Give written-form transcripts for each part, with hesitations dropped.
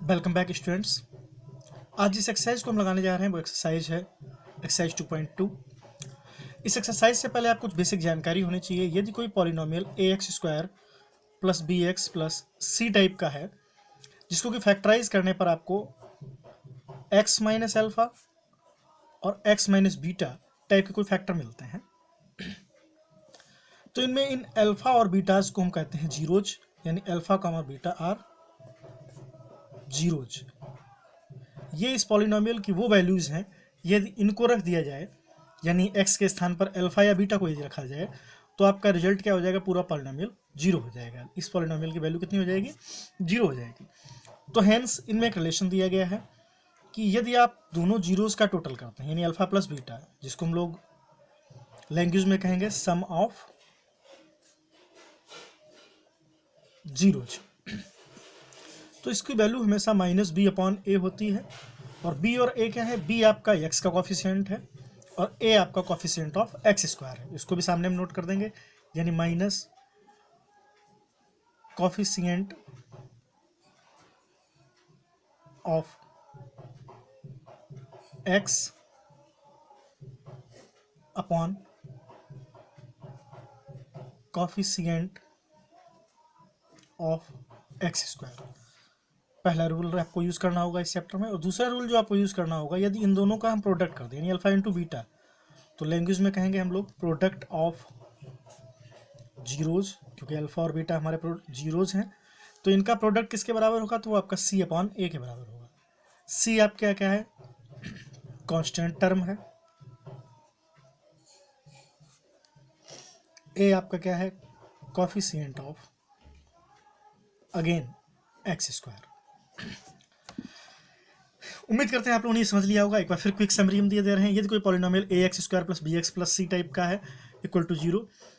Welcome back students. आज जिस exercise को हम लगाने जा रहे हैं वो एक्सरसाइज है एक्सरसाइज 2.2। इस एक्सरसाइज से पहले आपको कुछ बेसिक जानकारी होनी चाहिए। यदि कोई polynomial ax² plus bx plus c type का है जिसको कि फैक्टराइज करने पर आपको x माइनस अल्फा और x माइनस बीटा टाइप के कोई फैक्टर मिलते हैं, तो इनमें इन अल्फा और बीटाज को हम कहते हैं जीरोज, यानी alpha comma beta are zeros. ये इस पॉलिनोमियल की वो वैल्यूज़ हैं, यदि इनको रख दिया जाए यानी x के स्थान पर अल्फा या बीटा को यदि रखा जाए तो आपका रिजल्ट क्या हो जाएगा, पूरा पॉलिनोमियल जीरो हो जाएगा। इस पॉलिनोमियल की वैल्यू कितनी हो जाएगी, जीरो हो जाएगी। तो हेंस इनमें एक रिलेशन दिया गया है कि यदि आप दोनों जीरोज का टोटल करते हैं यानी अल्फा प्लस बीटा, जिसको हम लोग लैंग्वेज में कहेंगे सम ऑफ जीरोज, तो इसकी वैल्यू हमेशा माइनस बी अपॉन ए होती है। और बी और ए क्या है, बी आपका एक्स का कॉफिशिएंट है और ए आपका कॉफिशिएंट ऑफ एक्स स्क्वायर है। इसको भी सामने में नोट कर देंगे, यानी minus coefficient of x upon coefficient of x square. पहला रूल आपको यूज़ करना होगा इस चैप्टर में। और दूसरा रूल जो आपको यूज़ करना होगा, यदि इन दोनों का हम प्रोडक्ट कर दें यानी अल्फा इंटू बीटा, तो लैंग्वेज में कहेंगे हम लोग प्रोडक्ट ऑफ जीरोज, क्योंकि अल्फा और बीटा हमारे जीरोज हैं। तो इनका प्रोडक्ट किसके बराबर होगा, तो वो आपका सी अपॉन ए के बराबर होगा। सी आपका क्या है, कांस्टेंट टर्म है। ए आपका क्या है, coefficient of again x square. उम्मीद करते हैं आप लोगों ने समझ लिया होगा। एक बार फिर क्विक समरी हम दे रहे हैं। यदि कोई polynomial ax² plus bx plus c type का है इक्वल टू जीरो,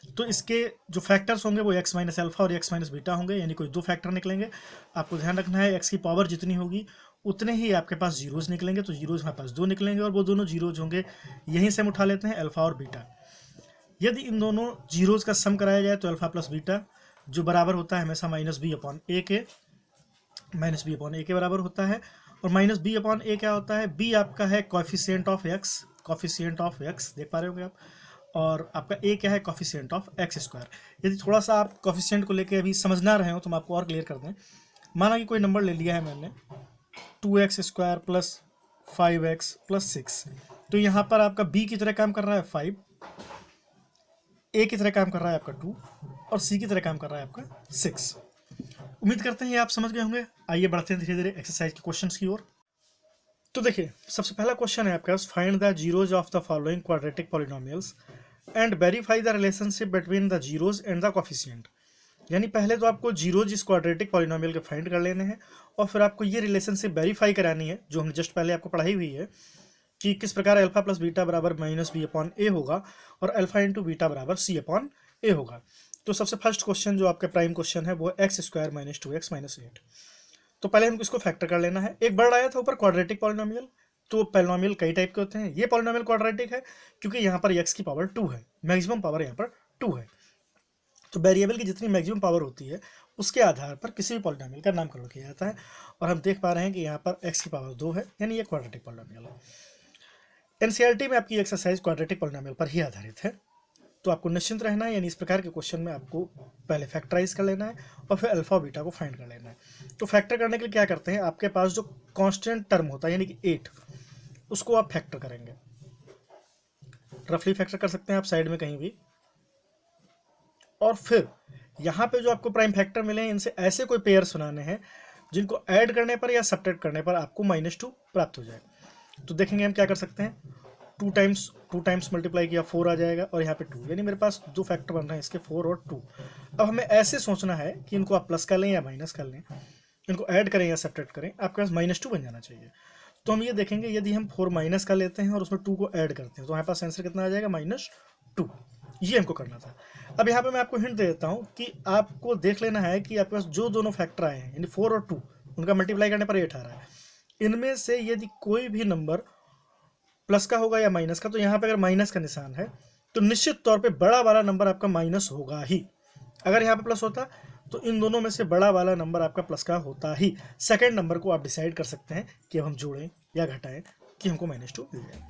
तो इसके जो फैक्टर्स होंगे वो x माइनस अल्फा और x माइनस बीटा होंगे, यानी कोई दो फैक्टर निकलेंगे। आपको ध्यान रखना है x की पावर जितनी होगी उतने ही आपके पास जीरोज निकलेंगे। तो जीरोज हमारे पास दो निकलेंगे और वो दोनों जीरोज होंगे, यहीं से हम उठा लेते हैं अल्फा और बीटा। यदि इन दोनों जीरोज का सम कराया जाए तो अल्फा प्लस बीटा जो बराबर होता है हमेशा माइनस बी अपॉन ए के, माइनस बी अपॉन ए के बराबर होता है। और माइनस बी अपॉन ए क्या होता है, बी आपका है coefficient of x, coefficient of x देख पा रहे होंगे आप, और आपका ए क्या है, कॉफिशिएंट ऑफ एक्स स्क्वायर। यदि थोड़ा सा आप कॉफिशिएंट को लेके अभी समझ ना रहे हो तो मैं आपको और क्लियर कर दें। माना कि कोई नंबर ले लिया है मैंने 2x² प्लस 5x प्लस 6, तो यहाँ पर आपका b की तरह काम कर रहा है 5, a की तरह काम कर रहा है आपका 2 और c की तरह काम कर रहा है आपका 6। उम्मीद करते हैं ये आप समझ गए होंगे। आइए बढ़ते हैं धीरे धीरे एक्सरसाइज के क्वेश्चंस की ओर। तो देखिए, सबसे पहला क्वेश्चन है आपके पास, find the zeros of the following quadratic polynomials and verify the relationship between the zeros and the coefficient. यानी पहले तो आपको जीरोज इस क्वाड्रेटिक पॉलिनोमियल के फाइंड कर लेने हैं और फिर आपको ये रिलेशनशिप वेरीफाई करानी है जो हमने जस्ट पहले आपको पढ़ाई हुई है कि किस प्रकार अल्फा प्लस बीटा बराबर माइनस बी अपॉन ए होगा और अल्फा इंटू बीटा बराबर सी अपॉन ए होगा। तो सबसे फर्स्ट क्वेश्चन जो आपका प्राइम क्वेश्चन है वो x² माइनस 2x माइनस 8। तो पहले हमको इसको फैक्टर कर लेना है। एक वर्ड आया था ऊपर क्वाड्रेटिक पॉलिनोमियल, तो पॉलिनोमियल कई टाइप के होते हैं। ये पॉलिनोमियल क्वाड्रेटिक है क्योंकि यहाँ पर x की पावर 2 है, मैक्सिमम पावर यहाँ पर 2 है। तो वेरिएबल की जितनी मैक्सिमम पावर होती है उसके आधार पर किसी भी पॉलिनोमियल का नामकरण किया जाता है। और हम देख पा रहे हैं कि यहाँ पर x की पावर 2 है, यानी ये क्वाड्रेटिक पॉलिनोमियल है। एनसीईआरटी में आपकी एक्सरसाइज क्वाड्रेटिक पॉलिनोमियल पर ही आधारित है, तो आपको निश्चिंत रहना है। यानी इस प्रकार के क्वेश्चन में आपको पहले फैक्टराइज कर लेना है और फिर अल्फा बीटा को फाइंड कर लेना है। तो फैक्टर करने के लिए क्या करते हैं, आपके पास जो कांस्टेंट टर्म होता है यानी कि 8, उसको आप फैक्टर करेंगे। रफली फैक्टर कर सकते हैं आप साइड में कहीं भी। और फिर यहाँ पे जो आपको प्राइम फैक्टर मिले हैं इनसे ऐसे कोई पेयर्स बनाने हैं जिनको ऐड करने पर या सब्ट्रैक्ट करने पर आपको -2 प्राप्त हो जाए। तो देखेंगे हम क्या कर सकते हैं। 2 टाइम्स मल्टीप्लाई किया 4 आ जाएगा और यहाँ पे 2, यानी मेरे पास दो फैक्टर बन रहे हैं इसके 4 और 2। अब हमें ऐसे सोचना है कि इनको आप प्लस कर लें या माइनस कर लें, इनको ऐड करें या सब्ट्रैक्ट करें, आपके पास -2 बन जाना चाहिए। तो हम ये देखेंगे यदि हम 4 माइनस कर लेते हैं और उसमें 2 को ऐड करते हैं तो हमारे पास आंसर कितना आ जाएगा, -2। ये हमको करना था। अब यहाँ पे मैं आपको हिंट दे देता हूँ कि आपको देख लेना है कि आपके पास जो दोनों फैक्टर आए हैं यानी 4 और 2, उनका मल्टीप्लाई करने पर 8 आ रहा है। इनमें से यदि कोई भी नंबर प्लस का होगा या माइनस का, तो यहाँ पे अगर माइनस का निशान है तो निश्चित तौर पे बड़ा वाला नंबर आपका माइनस होगा ही। अगर यहाँ पे प्लस होता तो इन दोनों में से बड़ा वाला नंबर आपका प्लस का होता ही। सेकंड नंबर को आप डिसाइड कर सकते हैं कि अब हम जोड़ें या घटाएं कि हमको -2 मिल जाए।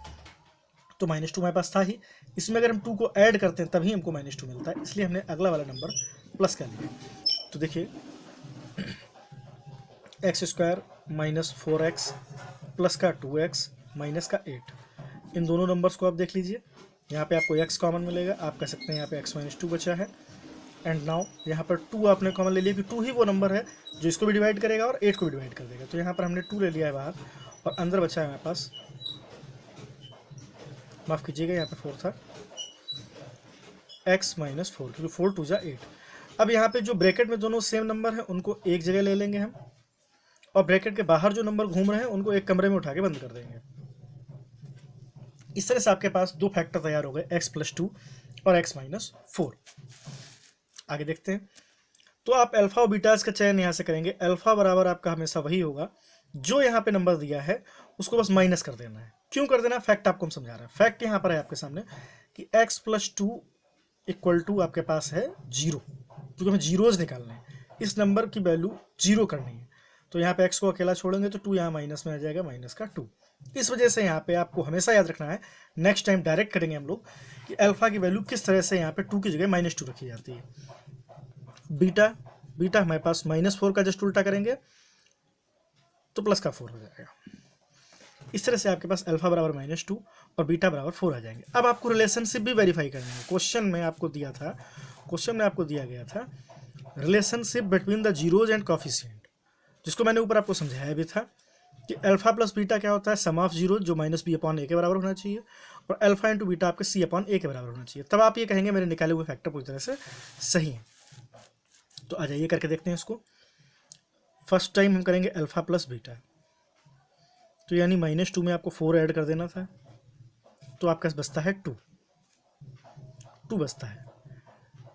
तो -2 हमारे पास था ही, इसमें अगर हम 2 को ऐड करते हैं तभी हमको -2 मिलता है, इसलिए हमने अगला वाला नंबर प्लस का लिया। तो देखिए x² - 4x प्लस का 2x माइनस का 8, इन दोनों नंबर्स को आप देख लीजिए। यहाँ पे आपको x कॉमन मिलेगा, आप कह सकते हैं यहाँ पे x - 2 बचा है। एंड नाउ यहाँ पर 2 आपने कॉमन ले लिया कि 2 ही वो नंबर है जो इसको भी डिवाइड करेगा और 8 को भी डिवाइड कर देगा। तो यहाँ पर हमने 2 ले लिया है बाहर और अंदर बचा है हमारे पास, माफ़ कीजिएगा यहाँ पे 4 था, x - 4, क्योंकि 4 2 = 8। अब यहाँ पे जो ब्रैकेट में दोनों सेम नंबर है उनको एक जगह ले लेंगे हम, और ब्रैकेट के बाहर जो नंबर घूम रहे हैं उनको एक कमरे में उठा के बंद कर देंगे। इस तरह से आपके पास दो फैक्टर तैयार हो गए, x + 2 और x - 4। आगे देखते हैं। तो आप अल्फा और बीटाज का चयन यहाँ से करेंगे। अल्फा बराबर आपका हमेशा वही होगा जो यहाँ पे नंबर दिया है उसको बस माइनस कर देना है। क्यों कर देना, फैक्ट आपको हम समझा रहे हैं। फैक्ट यहाँ पर है आपके सामने कि x + 2 = आपके पास है 0, क्योंकि हमें जीरोज निकालने हैं, इस नंबर की वैल्यू 0 करनी है। तो यहाँ पे x को अकेला छोड़ेंगे तो 2 यहाँ माइनस में आ जाएगा, -2। इस वजह से यहाँ पे आपको हमेशा याद रखना है, नेक्स्ट टाइम डायरेक्ट करेंगे हम लोग, कि अल्फा की वैल्यू किस तरह से यहाँ पे 2 की जगह -2 रखी जाती है। बीटा हमारे पास -4 का जस्ट उल्टा करेंगे तो प्लस का 4 हो जाएगा। इस तरह से आपके पास अल्फा बराबर -2 और बीटा बराबर 4 आ जाएंगे। अब आपको रिलेशनशिप भी वेरीफाई करनी है। क्वेश्चन में आपको दिया गया था relationship between the zeros and coefficient, जिसको मैंने ऊपर आपको समझाया भी था कि अल्फा प्लस बीटा क्या होता है, सम ऑफ जीरो जो -b/a के बराबर होना चाहिए, और अल्फा इंटू बीटा आपके c/a के बराबर होना चाहिए। तब आप ये कहेंगे मेरे निकाले हुए फैक्टर पूरी तरह से सही है। तो आ जाइए करके देखते हैं इसको। फर्स्ट टाइम हम करेंगे अल्फा प्लस बीटा, तो यानी -2 में आपको 4 ऐड कर देना था, तो आपका बचता है 2 बचता है।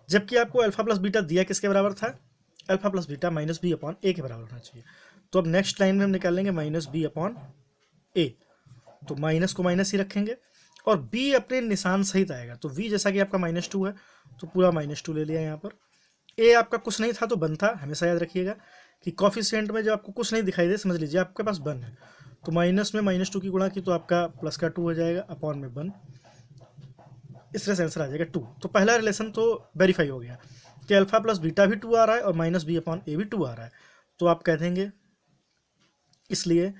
जबकि आपको अल्फा प्लस बीटा दिया किसके बराबर था, अल्फा प्लस बीटा -b/a के बराबर होना चाहिए। तो अब नेक्स्ट लाइन में हम निकालेंगे -b/a, तो माइनस को माइनस ही रखेंगे और b अपने निशान सहित आएगा। तो v जैसा कि आपका -2 है तो पूरा -2 ले लिया यहाँ पर। a आपका कुछ नहीं था तो 1 था। हमेशा याद रखिएगा कि कॉफिशिएंट में जब आपको कुछ नहीं दिखाई दे समझ लीजिए आपके पास 1 है, तो माइनस में -2 की गुणा की तो आपका प्लस का 2 हो जाएगा, अपॉन में 1। इस तरह से आंसर आ जाएगा 2। तो पहला रिलेशन तो वेरीफाई हो गया कि अल्फा प्लस बीटा भी 2 आ रहा है और -b/a भी 2 आ रहा है। तो आप कह देंगे इसलिए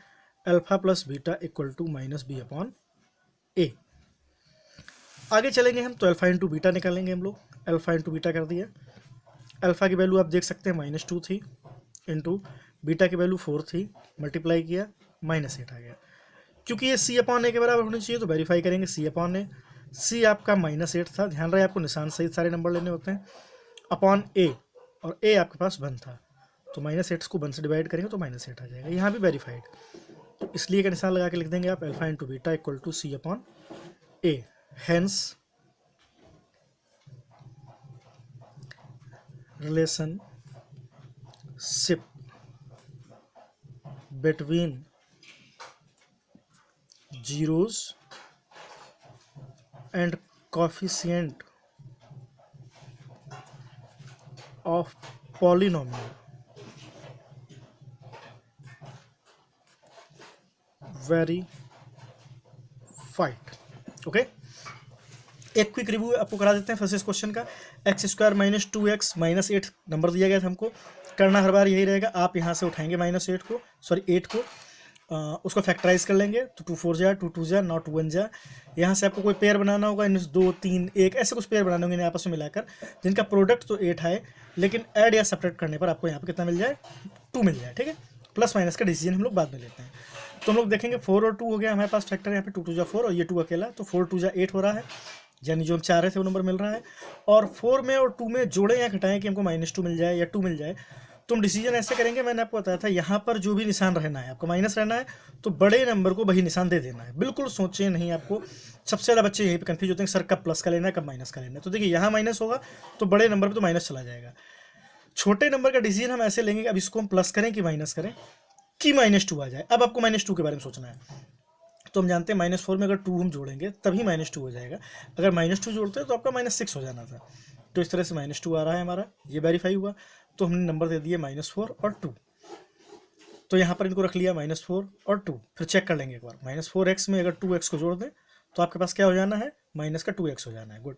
अल्फा प्लस बीटा = -b/a। आगे चलेंगे हम, तो अल्फा इंटू बीटा निकालेंगे हम लोग। अल्फा इंटू बीटा कर दिया। अल्फा की वैल्यू आप देख सकते हैं -2 थी, इंटू बीटा की वैल्यू 4 थी, मल्टीप्लाई किया -8 आ गया। क्योंकि ये c/a के बराबर होनी चाहिए तो वेरीफाई करेंगे c/a। c आपका -8 था, ध्यान रहे आपको निशान सहित सारे नंबर लेने होते हैं, अपॉन a, और a आपके पास 1 था, तो -8 को 1 से डिवाइड करेंगे तो -8 आ जाएगा। यहाँ भी वेरीफाइड, तो इसलिए का निशान लगा के लिख देंगे आप alpha into beta = c/a। Hence relationship between zeros and coefficient of polynomial verified। Okay, एक क्विक रिव्यू आपको करा देते हैं फर्स्ट इस क्वेश्चन का। x² - 2x - 8 नंबर दिया गया था हमको, करना हर बार यही रहेगा, आप यहाँ से उठाएंगे -8 को, सॉरी 8 को, उसको फैक्टराइज कर लेंगे तो 2 4 जा, 2 2 जा, 9 2 1 जा। यहाँ से आपको कोई पेयर बनाना होगा, इन 2 3 1 ऐसे कुछ पेयर बनाने होंगे आपस में मिलाकर, जिनका प्रोडक्ट तो 8 है, लेकिन ऐड या सपरेट करने पर आपको यहाँ पर कितना मिल जाए, 2 मिल जाए। ठीक है, प्लस माइनस का डिसीजन हम लोग बाद में लेते हैं। तो हम लोग देखेंगे 4 और 2 हो गया हमारे पास फैक्टर, यहाँ पे 2 2 जा 4 और ये 2 अकेला, तो 4 2 जा 8 हो रहा है, यानी जो हम चाह रहे थे वो नंबर मिल रहा है। और 4 में और 2 में जोड़े या घटाएं कि हमको -2 मिल जाए या 2 मिल जाए, तो हम डिसीजन ऐसे करेंगे, मैंने आपको बताया था यहाँ पर जो भी निशान रहना है आपको माइनस रहना है, तो बड़े नंबर को वही निशान दे देना है। बिल्कुल सोचें नहीं, आपको सबसे ज़्यादा बच्चे यहीं पे कंफ्यूज होते हैं सर कब प्लस का लेना है कब माइनस का लेना है। तो देखिए यहाँ माइनस होगा तो बड़े नंबर पर तो माइनस चला जाएगा। छोटे नंबर का डिसीजन हम ऐसे लेंगे कि अब इसको हम प्लस करें कि माइनस करें कि -2 आ जाए। अब आपको -2 के बारे में सोचना है। तो हम जानते हैं -4 में अगर 2 हम जोड़ेंगे तभी -2 हो जाएगा, अगर -2 जोड़ते हैं तो आपका -6 हो जाना था। तो इस तरह से -2 आ रहा है हमारा, ये वेरीफाई हुआ। तो हमने नंबर दे दिए -4 और 2। तो यहाँ पर इनको रख लिया -4 और 2। फिर चेक कर लेंगे एक बार, -4x में अगर 2x को जोड़ दें तो आपके पास क्या हो जाना है, माइनस का 2x हो जाना है। गुड।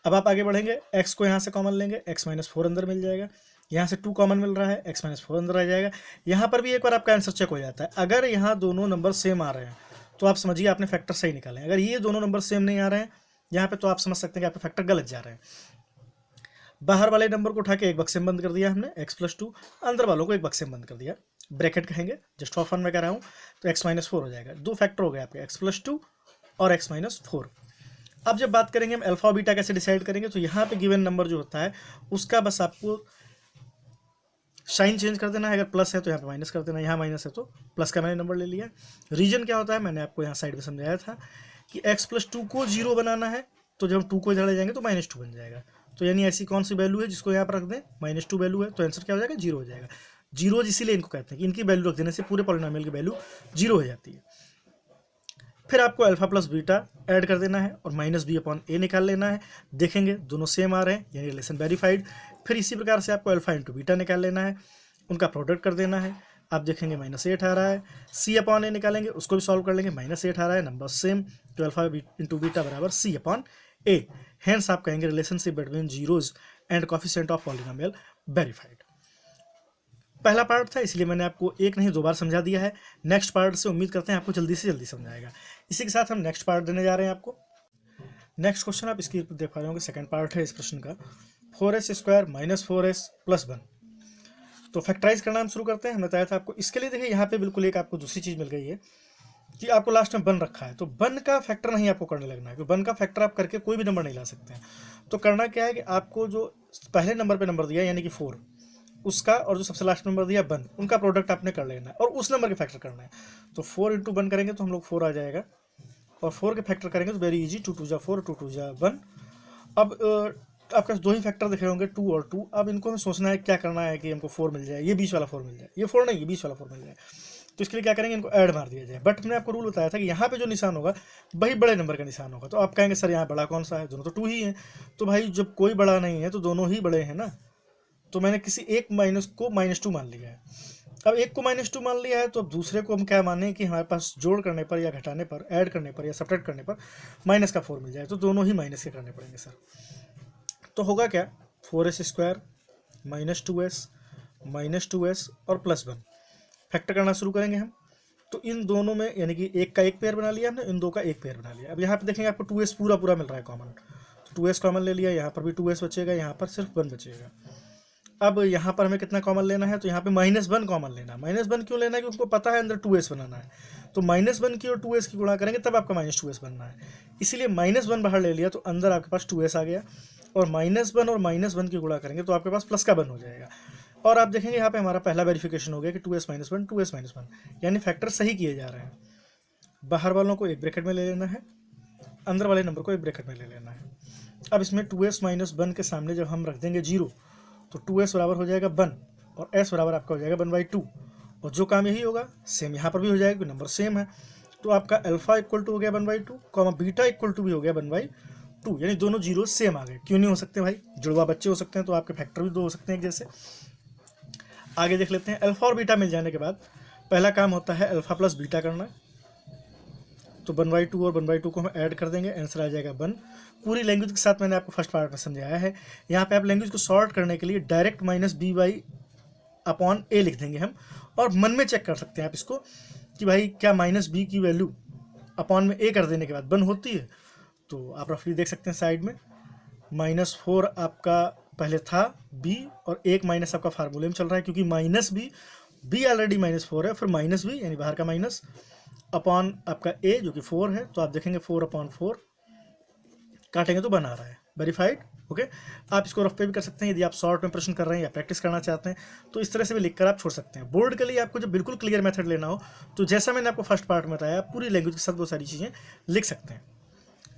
अब आप आगे बढ़ेंगे, x को यहाँ से कॉमन लेंगे, x -4 अंदर मिल जाएगा, यहाँ से 2 कॉमन मिल रहा है, x -4 अंदर आ जाएगा। यहाँ पर भी एक बार आपका आंसर चेक हो जाता है। अगर यहाँ दोनों नंबर सेम आ रहे हैं तो आप समझिए आपने फैक्टर सही निकाले। अगर ये दोनों नंबर सेम नहीं आ रहे हैं यहाँ पे, तो आप समझ सकते हैं कि आपके फैक्टर गलत जा रहे हैं। बाहर वाले नंबर को उठा के एक बक्से में बंद कर दिया हमने, x + 2, अंदर वालों को एक बक्से में बंद कर दिया, ब्रैकेट कहेंगे, जस्ट फॉर फन में कह रहा हूँ। तो x -4 हो जाएगा। 2 फैक्टर हो गए आपके, x + 2 और x -4। अब जब बात करेंगे हम अल्फा और बीटा कैसे डिसाइड करेंगे, तो यहाँ पे गिवन नंबर जो होता है उसका बस आपको साइन चेंज कर देना है। अगर प्लस है तो यहाँ पे माइनस कर देना, यहाँ माइनस है तो प्लस का मैंने नंबर ले लिया। रीजन क्या होता है मैंने आपको यहाँ साइड में समझाया था कि x + 2 को 0 बनाना है, तो जब हम 2 को इधर ले जाएंगे तो -2 बन जाएगा। तो यानी ऐसी कौन सी वैल्यू है जिसको यहाँ पर रख दें, -2 वैल्यू है, तो आंसर क्या हो जाएगा, 0 हो जाएगा। 0 इसीलिए इनको कहते हैं कि इनकी वैल्यू रख देने से पूरे पॉलिनोमियल की वैल्यू 0 हो जाती है। फिर आपको अल्फा प्लस बीटा ऐड कर देना है और -b/a निकाल लेना है। देखेंगे दोनों सेम आ रहे हैं यानी रिलेशन वेरीफाइड। फिर इसी प्रकार से आपको अल्फा × बीटा निकाल लेना है, उनका प्रोडक्ट कर देना है। आप देखेंगे -8 आ रहा है, c/a निकालेंगे, उसको भी सॉल्व कर लेंगे, -8 आ रहा है, नंबर सेम, तो अल्फा × बीटा बराबर c/a। हेंस आप कहेंगे relationship between zeros and coefficient of polynomial verified. पहला पार्ट था इसलिए मैंने आपको एक नहीं 2 बार समझा दिया है। नेक्स्ट पार्ट से उम्मीद करते हैं आपको जल्दी से जल्दी समझाएगा। इसी के साथ हम नेक्स्ट पार्ट देने जा रहे हैं आपको। नेक्स्ट क्वेश्चन आप स्क्रीन पर देख पा रहे होंगे, सेकंड पार्ट है इस प्रश्न का, 4s² - 4s + 1। तो फैक्टराइज करना हम शुरू करते हैं। हमने बताया था आपको, इसके लिए देखिए यहाँ पे बिल्कुल एक आपको दूसरी चीज़ मिल गई है कि आपको लास्ट में 1 रखा है, तो 1 का फैक्टर नहीं आपको करने लगना है, क्योंकि 1 का फैक्टर आप करके कोई भी नंबर नहीं ला सकते हैं। तो करना क्या है कि आपको जो पहले नंबर पे नंबर दिया यानी कि 4, उसका और जो सबसे लास्ट नंबर दिया 1, उनका प्रोडक्ट आपने कर लेना है और उस नंबर के फैक्टर करना है। तो 4 × 1 करेंगे तो हम लोग 4 आ जाएगा, और 4 के फैक्टर करेंगे तो वेरी इजी, 2 × 2 = 4, 2 × 2 = 1। अब आपके 2 ही फैक्टर दिख रहे होंगे, 2 और 2। अब इनको हमें सोचना है क्या करना है कि हमको 4 मिल जाए, ये बीच वाला 4 मिल जाए, ये 4 नहीं, ये बीच वाला 4 मिल जाए। तो इसके लिए क्या करेंगे, इनको ऐड मार दिया जाए। बट हमने आपको रूल बताया था कि यहाँ पे जो निशान होगा वही बड़े नंबर का निशान होगा। तो आप कहेंगे सर यहाँ बड़ा कौन सा है, दोनों तो 2 ही हैं। तो भाई जब कोई बड़ा नहीं है तो दोनों ही बड़े हैं ना, तो मैंने किसी एक माइनस को -2 मान लिया है। अब एक को -2 मान लिया है तो अब दूसरे को हम क्या माने कि हमारे पास जोड़ करने पर या घटाने पर, ऐड करने पर या सब्ट्रैक्ट करने पर माइनस का 4 मिल जाए, तो दोनों ही माइनस के करने पड़ेंगे सर। तो होगा क्या, 4s² -2s और +1 फैक्टर करना शुरू करेंगे हम। तो इन दोनों में यानी कि एक का एक पेयर बना लिया हमने, इन दो का एक पेयर बना लिया। अब यहाँ पे देखेंगे आपको 2s पूरा मिल रहा है कॉमन, तो 2s कॉमन ले लिया, यहाँ पर भी 2s बचेगा, यहाँ पर सिर्फ 1 बचेगा। अब यहाँ पर हमें कितना कॉमन लेना है, तो यहाँ पे -1 कॉमन लेना। -1 क्यों लेना है, क्योंकि उनको पता है अंदर 2s बनाना है, तो -1 की और 2s की गुणा करेंगे तब आपका -2s बनना है, इसीलिए -1 बाहर ले लिया, तो अंदर आपके पास 2s आ गया। और -1 और -1 की गुणा करेंगे तो आपके पास प्लस का 1 हो जाएगा। और आप देखेंगे यहाँ पे हमारा पहला वेरिफिकेशन हो गया कि 2s - 1 2s - 1, यानी फैक्टर सही किए जा रहे हैं। बाहर वालों को एक ब्रैकेट में ले लेना है, अंदर वाले नंबर को एक ब्रैकेट में ले लेना है। अब इसमें 2s - 1 के सामने जब हम रख देंगे 0, तो 2s बराबर हो जाएगा 1 और s बराबर आपका हो जाएगा 1/2। और जो काम यही होगा सेम यहाँ पर भी हो जाएगा, क्योंकि नंबर सेम है। तो आपका अल्फा = हो गया 1/2, बीटा = भी हो गया 1/2, यानी दोनों जीरो सेम आ गए। क्यों नहीं हो सकते भाई, जुड़वा बच्चे हो सकते हैं, तो आपके फैक्टर भी 2 हो सकते हैं एक जैसे। आगे देख लेते हैं। अल्फा और बीटा मिल जाने के बाद पहला काम होता है अल्फा प्लस बीटा करना। तो 1/2 और 1/2 को हम ऐड कर देंगे, आंसर आ जाएगा 1। पूरी लैंग्वेज के साथ मैंने आपको फर्स्ट पार्ट में समझाया है। यहाँ पे आप लैंग्वेज को सॉर्ट करने के लिए डायरेक्ट -b/a लिख देंगे हम, और मन में चेक कर सकते हैं आप इसको कि भाई क्या -b की वैल्यू अपॉन में a कर देने के बाद 1 होती है। तो आप रफली देख सकते हैं साइड में -4 आपका पहले था b और 1 माइनस आपका फार्मूले में चल रहा है, क्योंकि b ऑलरेडी -4 है, फिर -b यानी बाहर का माइनस अपॉन आपका a जो कि 4 है। तो आप देखेंगे 4/4 काटेंगे तो बना रहा है, वेरीफाइड। ओके, आप इसको रफ पे भी कर सकते हैं यदि आप शॉर्ट में प्रश्न कर रहे हैं या प्रैक्टिस करना चाहते हैं, तो इस तरह से भी लिखकर आप छोड़ सकते हैं। बोर्ड के लिए आपको जब बिल्कुल क्लियर मेथड लेना हो तो जैसा मैंने आपको फर्स्ट पार्ट में बताया पूरी लैंग्वेज के साथ वो सारी चीज़ें लिख सकते हैं।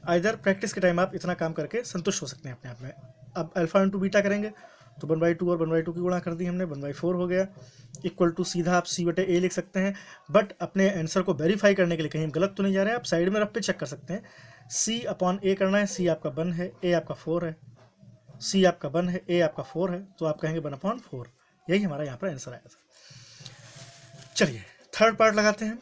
इधर प्रैक्टिस के टाइम आप इतना काम करके संतुष्ट हो सकते हैं अपने आप में। अब अल्फा × बीटा करेंगे तो 1/2 और 1/2 की गुणा कर दी हमने, 1/4 हो गया, = सीधा आप c/a लिख सकते हैं। बट अपने आंसर को वेरीफाई करने के लिए कहीं हम गलत तो नहीं जा रहे हैं, आप साइड में रफ पे चेक कर सकते हैं। c/a करना है, c आपका 1 है, a आपका 4 है, c आपका 1 है, a आपका 4 है, तो आप कहेंगे 1/4। यही हमारा यहाँ पर आंसर आया था। चलिए थर्ड पार्ट लगाते हैं।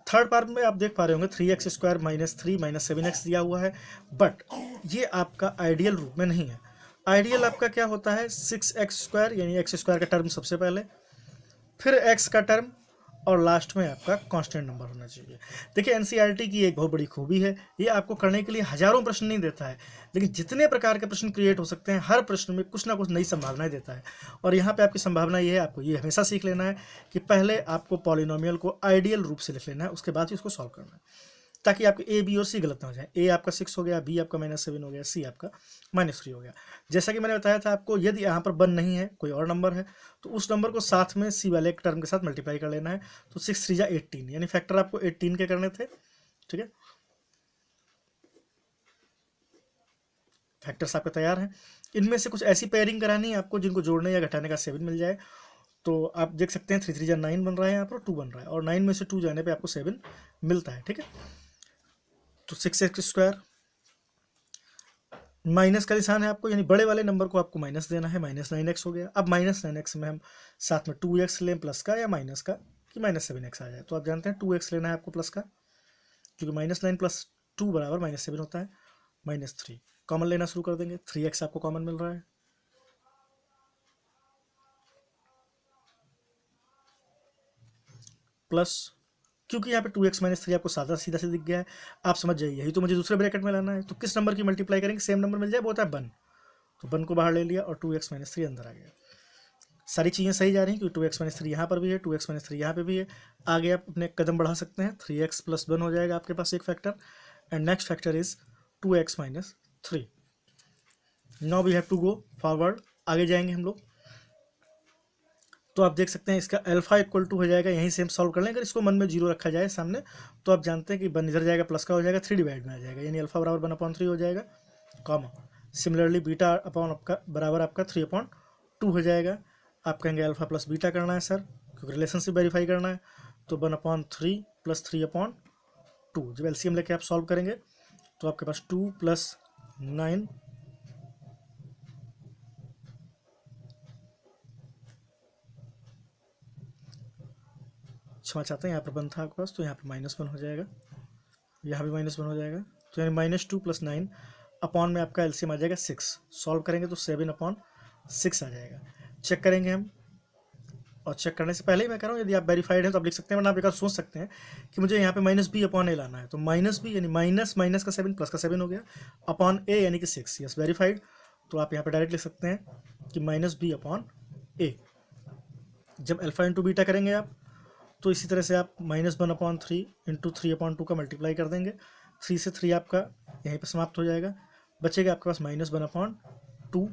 थर्ड पार्ट में आप देख पा रहे होंगे 3x² माइनस 3 माइनस 7x दिया हुआ है, बट ये आपका आइडियल रूप में नहीं है। आइडियल आपका क्या होता है 6x² यानी x² का टर्म सबसे पहले, फिर x का टर्म, और लास्ट में आपका कांस्टेंट नंबर होना चाहिए। देखिए एनसीईआरटी की एक बहुत बड़ी खूबी है, ये आपको करने के लिए हजारों प्रश्न नहीं देता है, लेकिन जितने प्रकार के प्रश्न क्रिएट हो सकते हैं हर प्रश्न में कुछ ना कुछ नई संभावनाएं देता है। और यहाँ पे आपकी संभावना ये है, आपको ये हमेशा सीख लेना है कि पहले आपको पॉलिनोमियल को आइडियल रूप से लिख लेना है, उसके बाद ही उसको सॉल्व करना है, ताकि आपके ए बी और सी गलत ना हो जाए। ए आपका 6 हो गया, बी आपका -7 हो गया, सी आपका -3 हो गया। जैसा कि मैंने बताया था आपको, यदि यहाँ पर 1 नहीं है, कोई और नंबर है, तो उस नंबर को साथ में सी वाले टर्म के साथ मल्टीप्लाई कर लेना है। तो 6 3 जा 18, यानी फैक्टर आपको 18 के करने थे। ठीक है, फैक्टर्स आपके तैयार हैं। इनमें से कुछ ऐसी पेयरिंग करानी है आपको जिनको जोड़ने या घटाने का 7 मिल जाए। तो आप देख सकते हैं 3 3 जा 9 बन रहा है, यहाँ पर 2 बन रहा है, और 9 में से 2 जाने पे आपको 7 मिलता है। ठीक है, तो 6x² माइनस का निशान है आपको, यानी बड़े वाले नंबर को आपको माइनस देना है, -9x हो गया। अब -9x में हम साथ में 2x लें प्लस का या माइनस का, कि -7x आ जाए। तो आप जानते हैं 2x लेना है आपको प्लस का, क्योंकि -9 + 2 बराबर -7 होता है, -3 कॉमन लेना शुरू कर देंगे। 3x आपको कॉमन मिल रहा है, प्लस, क्योंकि यहाँ पे 2x - 3 आपको सादा सीधा से दिख गया है, आप समझ जाइए यही तो मुझे दूसरे ब्रैकेट में लाना है। तो किस नंबर की मल्टीप्लाई करेंगे, सेम नंबर मिल जाए, वो होता है 1। तो 1 को बाहर ले लिया और 2x - 3 अंदर आ गया। सारी चीज़ें सही जा रही हैं, क्योंकि 2x - 3 यहाँ पर भी है, 2x - 3 यहाँ पे भी है। आगे आप अपने कदम बढ़ा सकते हैं, 3x + 1 हो जाएगा आपके पास एक factor, and next factor is 2x - 3। Now we have to go forward, आगे जाएंगे हम लोग। तो आप देख सकते हैं इसका अल्फा = हो जाएगा, यहीं से हम सॉल्व कर लें। अगर इसको मन में 0 रखा जाए सामने, तो आप जानते हैं कि 1 इधर जाएगा, प्लस का हो जाएगा, 3 डिवाइड में आ जाएगा, यानी अल्फा बराबर 1/3 हो जाएगा, कॉमा। सिमिलरली बीटा अपॉन आपका बराबर आपका 3/2 हो जाएगा। आप कहेंगे अल्फा प्लस बीटा करना है सर, क्योंकि रिलेशनशिप वेरीफाई करना है, तो 1/3 + 3/2। जब एलसीएम लेके आप सॉल्व करेंगे तो आपके पास 2 + 9 क्षमा चाहते हैं, यहाँ पर 1 था आपके पास, तो यहाँ पर -1 हो जाएगा, यहाँ भी -1 हो जाएगा। तो यानी -2 + 9 अपॉन में आपका एलसीएम आ जाएगा 6। सॉल्व करेंगे तो 7/6 आ जाएगा। चेक करेंगे हम, और चेक करने से पहले ही मैं कह रहा हूँ, यदि आप वेरीफाइड हैं तो आप लिख सकते हैं, वरना आप एक बार सोच सकते हैं कि मुझे यहाँ पे -b/a लाना है। तो -b यानी माइनस का 7 प्लस का 7 हो गया, अपॉन a यानी कि 6। Yes verified. तो आप यहाँ पे डायरेक्ट लिख सकते हैं कि -b/a। जब अल्फा इंटू बीटा करेंगे आप, तो इसी तरह से आप -1/3 × 3/2 का मल्टीप्लाई कर देंगे। 3 से 3 आपका यहीं पर समाप्त हो जाएगा, बचेगा आपके पास -1/2।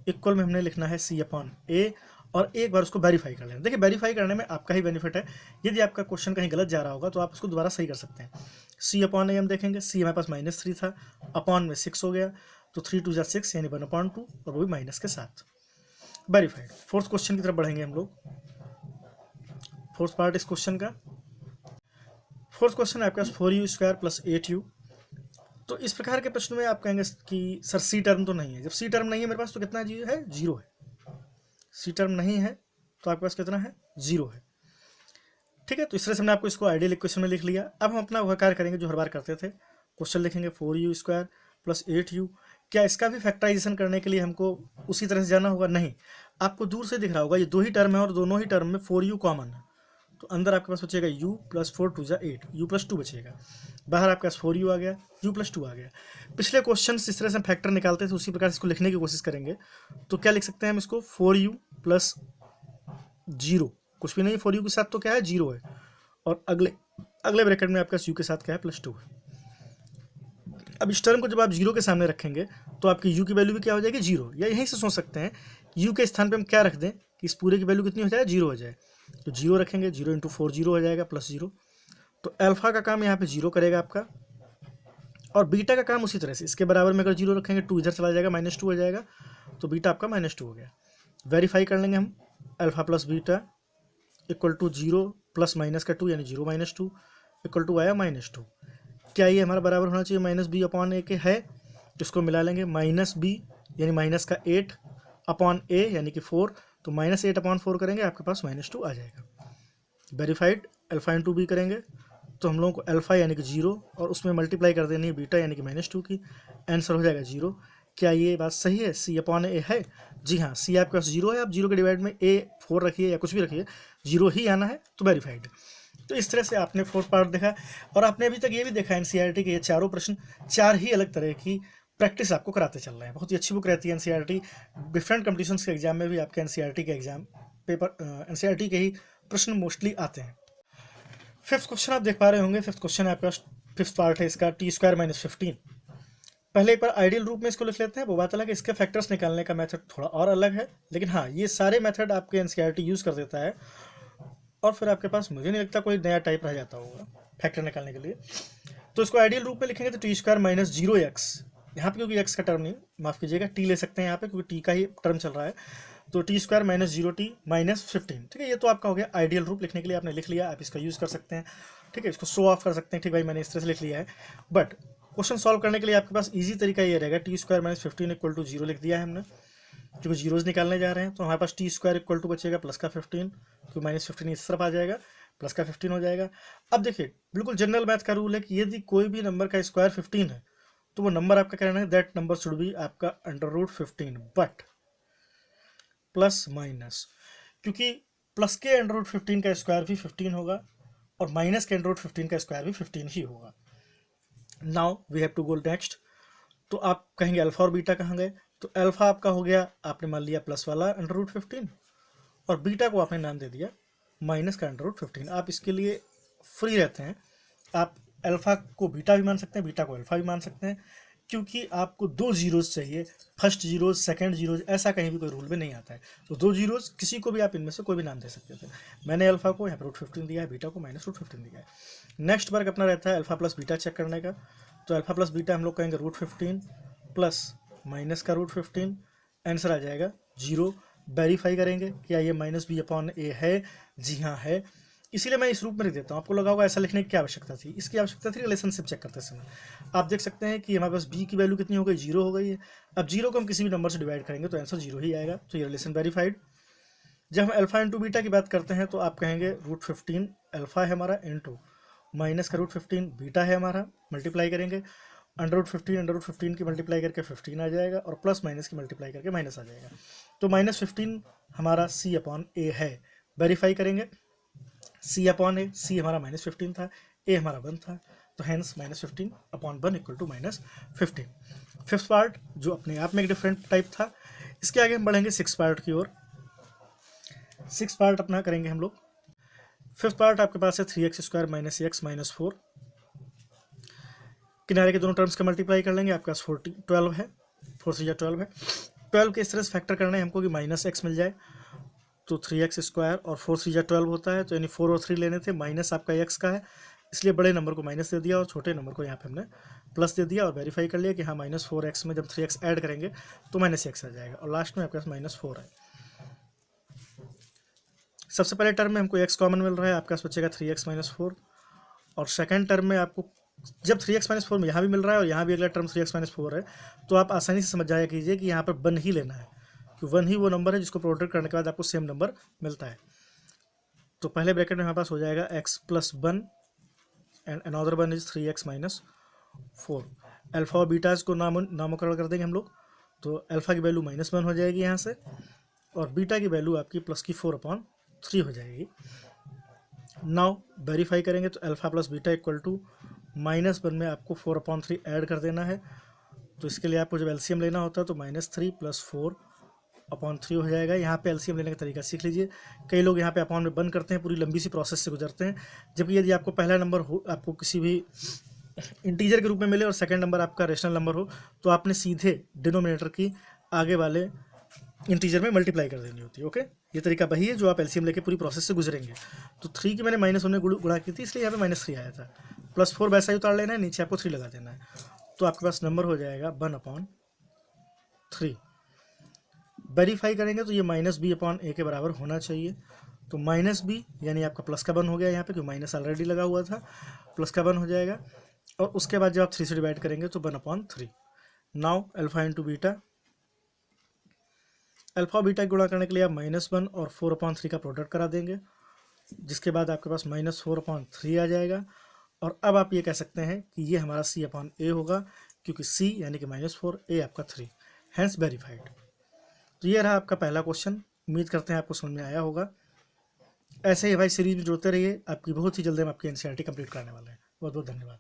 इक्वल में हमने लिखना है c/a, और एक बार उसको वेरीफाई कर लेना। देखिए वेरीफाई करने में आपका ही बेनिफिट है, यदि आपका क्वेश्चन कहीं गलत जा रहा होगा तो आप उसको दोबारा सही कर सकते हैं। c/a हम देखेंगे, c हमारे पास -3 था, अपॉन में 6 हो गया, तो 3 2 जा 6 यानी 1/2, और वो भी माइनस के साथ, वेरीफाइड। फोर्थ क्वेश्चन की तरफ बढ़ेंगे हम लोग। फोर्थ पार्ट इस क्वेश्चन का, फोर्थ क्वेश्चन आपके पास 4u² + 8u। तो इस प्रकार के प्रश्न में आप कहेंगे कि सर सी टर्म तो नहीं है। जब सी टर्म नहीं है मेरे पास, तो कितना जी है, 0 है। सी टर्म नहीं है तो आपके पास कितना है, 0 है। ठीक है, तो इस तरह से हमने आपको इसको आइडियल इक्वेशन में लिख लिया। अब हम अपना वह कार्य करेंगे जो हर बार करते थे, क्वेश्चन लिखेंगे 4u² + 8u। क्या इसका भी फैक्टराइजेशन करने के लिए हमको उसी तरह से जाना होगा? नहीं, आपको दूर से दिख रहा होगा ये 2 ही टर्म है, और दोनों ही टर्म में 4u कॉमन है। तो अंदर आपके पास बचेगा u + 4 2 जा 8, u + 2 बचेगा। बाहर आपके पास 4u आ गया, u + 2 आ गया। पिछले क्वेश्चन इस तरह से हम फैक्टर निकालते थे, उसी प्रकार से इसको लिखने की कोशिश करेंगे। तो क्या लिख सकते हैं हम इसको, 4u + 0, कुछ भी नहीं, 4u के साथ तो क्या है, 0 है, और अगले ब्रैकेट में आपका u के साथ क्या है, +2 है। अब इस टर्म को जब आप 0 के सामने रखेंगे तो आपकी u की वैल्यू भी क्या हो जाएगी, 0। या यहीं से सोच सकते हैं u के स्थान पे हम क्या रख दें कि इस पूरे की वैल्यू कितनी हो जाए, 0 हो जाए। तो 0 रखेंगे, 0 × 4 0 हो जाएगा, +0। तो अल्फा का काम यहाँ पे 0 करेगा आपका, और बीटा का काम उसी तरह से, इसके बराबर में अगर 0 रखेंगे, 2 इधर चला जाएगा, -2 हो जाएगा, तो बीटा आपका -2 हो गया। वेरीफाई कर लेंगे हम, अल्फा प्लस बीटा = 0 + माइनस का 2 यानी 0 - 2 = आया -2। क्या ये हमारा बराबर होना चाहिए -b/a के है, तो इसको मिला लेंगे, -b यानी माइनस का 8 अपॉन ए यानी कि 4, तो -8/4 करेंगे आपके पास -2 आ जाएगा। वेरीफाइड अल्फा इंटू बी करेंगे तो हम लोगों को अल्फा यानी कि 0 और उसमें मल्टीप्लाई कर देनी है बीटा यानी कि -2 की, आंसर हो जाएगा 0। क्या ये बात सही है? सी अपॉन ए है? जी हाँ, सी आपके पास 0 है। आप 0 के डिवाइड में ए 4 रखिए या कुछ भी रखिए, 0 ही आना है, तो वेरीफाइड। तो इस तरह से आपने फोर्थ पार्ट देखा और आपने अभी तक ये भी देखा एनसीईआरटी के ये चारों प्रश्न 4 ही अलग तरह की प्रैक्टिस आपको कराते चल रहे हैं। बहुत ही अच्छी बुक रहती है एनसीईआरटी। डिफरेंट कॉम्पिटिशन्स के एग्जाम में भी आपके एनसीईआरटी के एग्जाम पेपर एनसीईआरटी के ही प्रश्न मोस्टली आते हैं। फिफ्थ क्वेश्चन आप देख पा रहे होंगे। फिफ्थ क्वेश्चन आपका फिफ्थ पार्ट है इसका, t² - 15। पहले एक बार आइडियल रूप में इसको लिख लेते हैं। वो बात अलग है, इसके फैक्टर्स निकालने का मेथड थोड़ा और अलग है, लेकिन हाँ ये सारे मेथड आपके एनसीईआरटी यूज़ कर देता है। और फिर आपके पास मुझे नहीं लगता कोई नया टाइप रह जाता होगा फैक्टर निकालने के लिए। तो इसको आइडियल रूप में लिखेंगे तो t² - 0x, यहाँ पे क्योंकि x का टर्म नहीं, माफ़ कीजिएगा, t ले सकते हैं यहाँ पे क्योंकि t का ही टर्म चल रहा है। तो t² - 0t - 15, ठीक है। ये तो आपका हो गया आइडियल रूप लिखने के लिए, आपने लिख लिया, आप इसका यूज़ कर सकते हैं, ठीक है। इसको शो ऑफ कर सकते हैं, ठीक भाई मैंने इस तरह से लिख लिया है। बट क्वेश्चन सॉल्व करने के लिए आपके पास ईजी तरीका ये रहेगा, t² - 15 = 0 लिख दिया है हमने, क्योंकि जीरोज निकालने जा रहे हैं। तो हमारे पास t² = बचेगा प्लस का 15, क्योंकि -15 इस तरफ आ जाएगा, प्लस का 15 हो जाएगा। अब देखिए बिल्कुल जनरल मैथ का रूल है कि यदि कोई भी नंबर का स्क्वायर 15 है तो वो नंबर आपका क्या रहना है, दैट नंबर शुड बी आपका √15, बट प्लस माइनस, क्योंकि प्लस के √15 का स्क्वायर भी 15 होगा और माइनस के √15 का स्क्वायर भी 15 ही होगा। Now we have to go next. तो आप कहेंगे अल्फा और बीटा कहाँ गए? तो अल्फा आपका हो गया, आपने मान लिया प्लस वाला √15 और बीटा को आपने नाम दे दिया माइनस का √15। आप इसके लिए फ्री रहते हैं, आप अल्फा को बीटा भी मान सकते हैं, बीटा को अल्फा भी मान सकते हैं, क्योंकि आपको 2 जीरोज चाहिए, फर्स्ट जीरोज, सेकंड जीरोज, ऐसा कहीं भी कोई रूल में नहीं आता है। तो 2 जीरोज किसी को भी आप इनमें से कोई भी नाम दे सकते थे। मैंने अल्फा को यहाँ पर √15 दिया है, बीटा को -√15 दिया है। नेक्स्ट वर्क अपना रहता है अल्फा प्लस बीटा चेक करने का। तो अल्फा प्लस बीटा हम लोग कहेंगे √15 प्लस माइनस का √15, आंसर आ जाएगा 0। वेरीफाई करेंगे क्या ये -b/a है? जी हाँ है, इसीलिए मैं इस रूप में लिख देता हूँ। आपको लगा होगा ऐसा लिखने की क्या आवश्यकता थी? इसकी आवश्यकता थी रिलेशनशिप चेक करते समय। आप देख सकते हैं कि हमारे पास b की वैल्यू कितनी हो गई, 0 हो गई है। अब 0 को हम किसी भी नंबर से डिवाइड करेंगे तो आंसर 0 ही आएगा, तो ये रिलेशन वेरीफाइड। जब हम अल्फा इंटू बीटा की बात करते हैं तो आप कहेंगे √15 अल्फा है हमारा, इंटू माइनस का √15 बीटा है हमारा, मल्टीप्लाई करेंगे, √15 की मल्टीप्लाई करके 15 आ जाएगा और प्लस माइनस की मल्टीप्लाई करके माइनस आ जाएगा। तो -15 हमारा c/a है। वेरीफाई करेंगे c/a, c हमारा -15 था, a हमारा 1 था, तो हैंस -15/1 = -15। फिफ्थ पार्ट जो अपने आप में एक डिफरेंट टाइप था। इसके आगे हम बढ़ेंगे सिक्स पार्ट की ओर। सिक्स पार्ट अपना करेंगे हम लोग। फिफ्थ पार्ट आपके पास है 3x² - x - 4। किनारे के दोनों टर्म्स का मल्टीप्लाई कर लेंगे, आपके पास 12 है, 4 3 12 है। 12 के इस तरह से फैक्टर करना है हमको कि -x मिल जाए, तो 3x² और 4 3 12 होता है, तो यानी 4 और 3 लेने थे, माइनस आपका x का है, इसलिए बड़े नंबर को माइनस दे दिया और छोटे नंबर को यहाँ पे हमने प्लस दे दिया और वेरीफाई कर लिया कि हाँ -4x में जब 3x ऐड करेंगे तो -x आ जाएगा और लास्ट में आपके पास -4 है। सबसे पहले टर्म में हमको x कॉमन मिल रहा है, आपके पास बचेगा 3x - 4 और सेकंड टर्म में आपको जब 3x - 4 में यहाँ भी मिल रहा है और यहाँ भी अगला टर्म 3x - 4 है, तो आप आसानी से समझ जाया कीजिए कि यहाँ पर 1 ही लेना है, क्योंकि 1 ही वो नंबर है जिसको प्रोडक्ट करने के बाद आपको सेम नंबर मिलता है। तो पहले ब्रैकेट में हमारे पास हो जाएगा x + 1 and another 1 is 3x - 4। Alpha और बीटाज को नामकरण कर देंगे हम लोग, तो अल्फा की वैल्यू -1 हो जाएगी यहाँ से और बीटा की वैल्यू आपकी प्लस की 4/3 हो जाएगी। नाउ वेरीफाई करेंगे तो अल्फा प्लस बीटा = -1 में आपको 4/3 ऐड कर देना है। तो इसके लिए आपको जब एलसीएम लेना होता है तो -3 + 4/3 हो जाएगा। यहाँ पे एलसीएम लेने का तरीका सीख लीजिए। कई लोग यहाँ पे अपॉन में बंद करते हैं, पूरी लंबी सी प्रोसेस से गुजरते हैं, जबकि यदि आपको पहला नंबर हो, आपको किसी भी इंटीजर के रूप में मिले और सेकंड नंबर आपका रेशनल नंबर हो, तो आपने सीधे डिनोमिनेटर की आगे वाले इंटीजर में मल्टीप्लाई कर देनी होती है। ओके, ये तरीका वही है जो आप एलसीएम लेके पूरी प्रोसेस से गुजरेंगे। तो 3 की मैंने -1 में गुणा की थी, इसलिए यहाँ पे -3 आया था। +4 वैसा ही उतार लेना है, नीचे आपको 3 लगा देना है, तो आपके पास नंबर हो जाएगा 1/3। वेरीफाई करेंगे तो ये -b/a के बराबर होना चाहिए। तो -b यानी आपका प्लस का 1 हो गया यहाँ पे, क्योंकि माइनस ऑलरेडी लगा हुआ था, प्लस का 1 हो जाएगा और उसके बाद जब आप 3 से डिवाइड करेंगे तो 1/3। Now alpha into beta alpha और बीटा की गुणा करने के लिए आप -1 और 4/3 का प्रोडक्ट करा देंगे, जिसके बाद आपके पास -4/3 आ जाएगा। और अब आप ये कह सकते हैं कि ये हमारा C/A होगा, क्योंकि C यानी कि -4, A आपका 3, हैंस वेरीफाइड। तो ये रहा आपका पहला क्वेश्चन। उम्मीद करते हैं आपको समझ में आया होगा। ऐसे ही भाई सीरीज में जुड़ते रहिए, आपकी बहुत ही जल्दी हम आपकी NCERT कंप्लीट कराने वाले हैं। बहुत बहुत धन्यवाद।